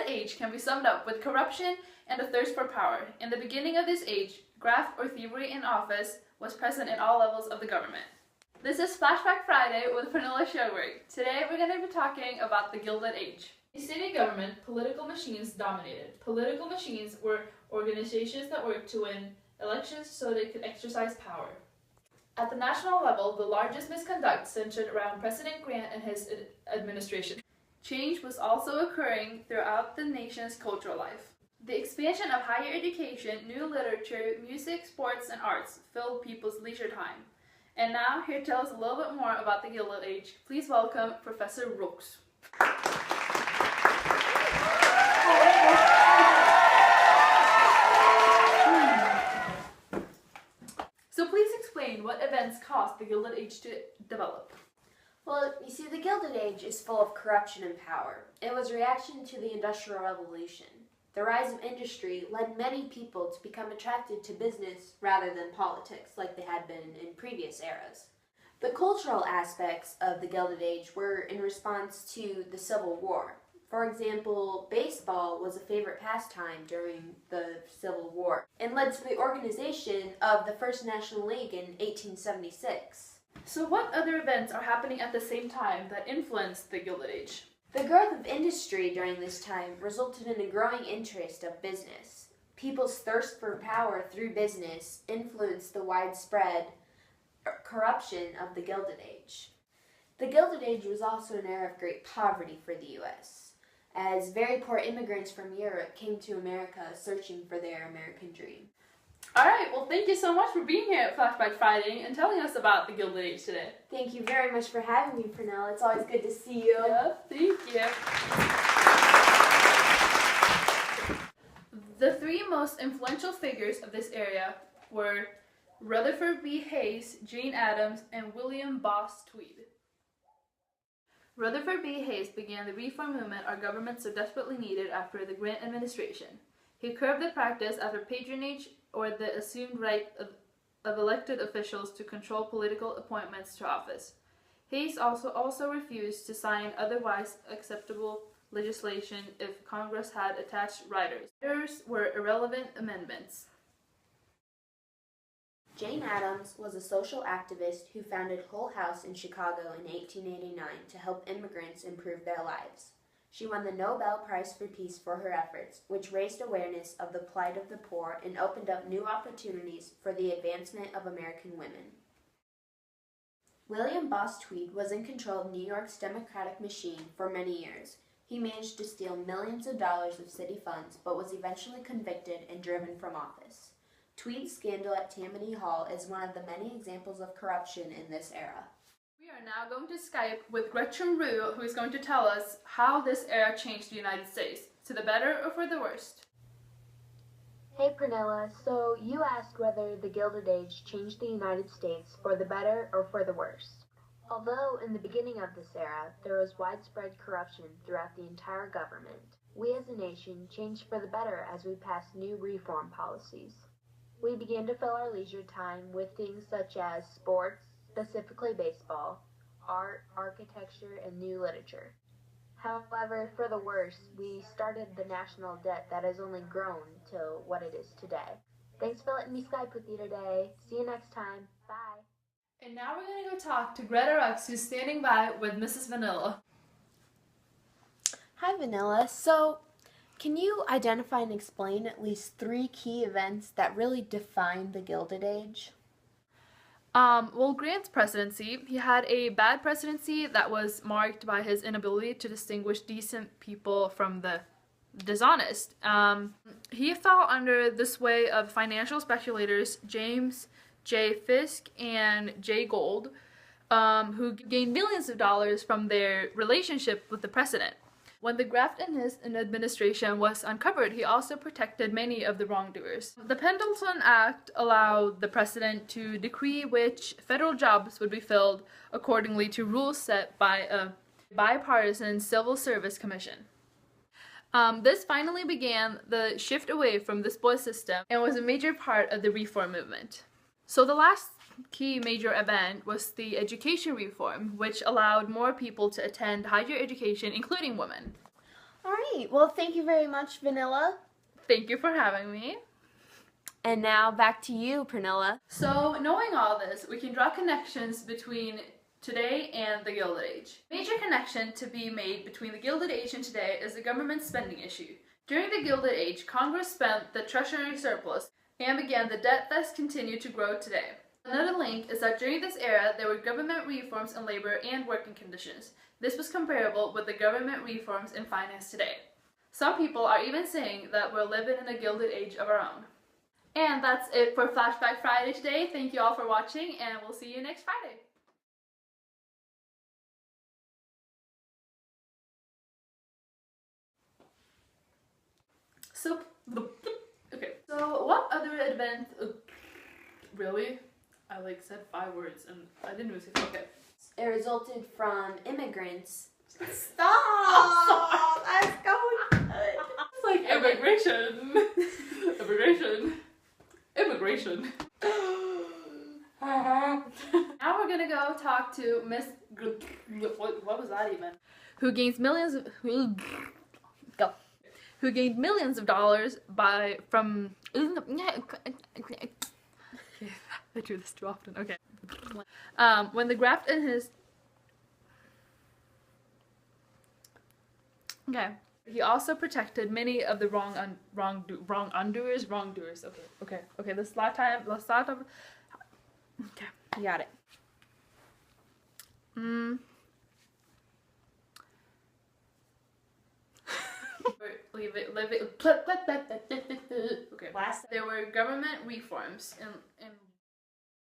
Age can be summed up with corruption and a thirst for power. In the beginning of this age, graft or thievery in office was present in all levels of the government. This is Flashback Friday with Pernilla Sjöberg. Today we're going to be talking about the Gilded Age. In city government, political machines dominated. Political machines were organizations that worked to win elections so they could exercise power. At the national level, the largest misconduct centered around President Grant and his administration. Change was also occurring throughout the nation's cultural life. The expansion of higher education, new literature, music, sports, and arts filled people's leisure time. And now, here to tell us a little bit more about the Gilded Age, please welcome Professor Rooks. So please explain what events caused the Gilded Age to develop. Well, you see, the Gilded Age is full of corruption and power. It was a reaction to the Industrial Revolution. The rise of industry led many people to become attracted to business rather than politics, like they had been in previous eras. The cultural aspects of the Gilded Age were in response to the Civil War. For example, baseball was a favorite pastime during the Civil War and led to the organization of the First National League in 1876. So what other events are happening at the same time that influenced the Gilded Age? The growth of industry during this time resulted in a growing interest of business. People's thirst for power through business influenced the widespread corruption of the Gilded Age. The Gilded Age was also an era of great poverty for the U.S., as very poor immigrants from Europe came to America searching for their American dream. Alright, well thank you so much for being here at Flashback Friday and telling us about the Gilded Age today. Thank you very much for having me, Pernilla. It's always good to see you. Yeah, thank you. The three most influential figures of this era were Rutherford B. Hayes, Jane Addams, and William Boss Tweed. Rutherford B. Hayes began the reform movement our government so desperately needed after the Grant administration. He curbed the practice after patronage or the assumed right of elected officials to control political appointments to office. Hayes also refused to sign otherwise acceptable legislation if Congress had attached riders. Riders were irrelevant amendments. Jane Addams was a social activist who founded Hull House in Chicago in 1889 to help immigrants improve their lives. She won the Nobel Prize for Peace for her efforts, which raised awareness of the plight of the poor and opened up new opportunities for the advancement of American women. William Boss Tweed was in control of New York's Democratic machine for many years. He managed to steal millions of dollars of city funds, but was eventually convicted and driven from office. Tweed's scandal at Tammany Hall is one of the many examples of corruption in this era. We are now going to Skype with Gretchen Rue, who is going to tell us how this era changed the United States, to the better or for the worst. Hey Pernilla, so you asked whether the Gilded Age changed the United States for the better or for the worst. Although in the beginning of this era there was widespread corruption throughout the entire government, we as a nation changed for the better as we passed new reform policies. We began to fill our leisure time with things such as sports, specifically baseball, art, architecture, and new literature. However, for the worst, we started the national debt that has only grown to what it is today. Thanks for letting me Skype with you today. See you next time. Bye. And now we're going to go talk to Greta Rux, who's standing by with Mrs. Vanilla. Hi, Vanilla. So, can you identify and explain at least 3 key events that really define the Gilded Age? Well, Grant's presidency, he had a bad presidency that was marked by his inability to distinguish decent people from the dishonest. He fell under the sway of financial speculators James J. Fisk and Jay Gould, who gained millions of dollars from their relationship with the president. When the graft in his administration was uncovered, he also protected many of the wrongdoers. The Pendleton Act allowed the president to decree which federal jobs would be filled accordingly to rules set by a bipartisan civil service commission. This finally began the shift away from the spoils system and was a major part of the reform movement. So the last key major event was the education reform, which allowed more people to attend higher education, including women. All right. Well, thank you very much, Vanilla. Thank you for having me. And now back to you, Pernilla. So, knowing all this, we can draw connections between today and the Gilded Age. Major connection to be made between the Gilded Age and today is the government spending issue. During the Gilded Age, Congress spent the treasury surplus and began the debt that's continued to grow today. Another link is that during this era, there were government reforms in labor and working conditions. This was comparable with the government reforms in finance today. Some people are even saying that we're living in a Gilded Age of our own. And that's it for Flashback Friday today. Thank you all for watching, and we'll see you next Friday. So, okay. So, what other event? Really? I said 5 words, and I didn't even say. Okay. It resulted from immigrants. Stop! That's going good. It's like immigration. Immigration. Now we're gonna go talk to Miss. What was that even? Who gains millions of Who gained millions of dollars from. I do this too often. Okay. When the graft in his. Okay. He also protected many of the wrongdoers. Okay. Let's start over. Okay, you got it. Leave it. Okay. There were government reforms in